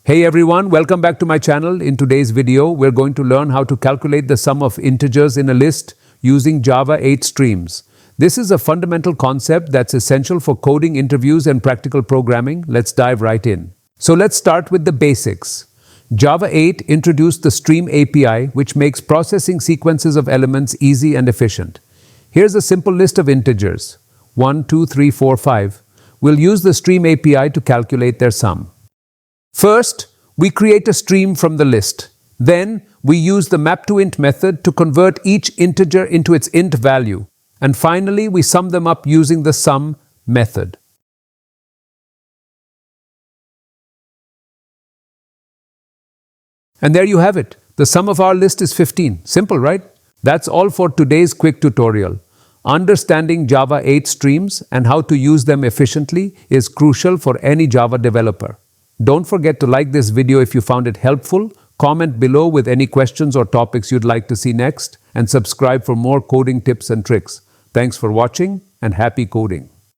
Hey everyone, welcome back to my channel. In today's video, we're going to learn how to calculate the sum of integers in a list using Java 8 streams. This is a fundamental concept that's essential for coding interviews and practical programming. Let's dive right in. So let's start with the basics. Java 8 introduced the Stream API, which makes processing sequences of elements easy and efficient. Here's a simple list of integers, 1, 2, 3, 4, 5. We'll use the Stream API to calculate their sum. First, we create a stream from the list. Then, we use the map2int method to convert each integer into its int value. And finally, we sum them up using the sum method. And there you have it. The sum of our list is 15. Simple, right? That's all for today's quick tutorial. Understanding Java 8 streams and how to use them efficiently is crucial for any Java developer. Don't forget to like this video if you found it helpful, comment below with any questions or topics you'd like to see next, and subscribe for more coding tips and tricks. Thanks for watching and happy coding.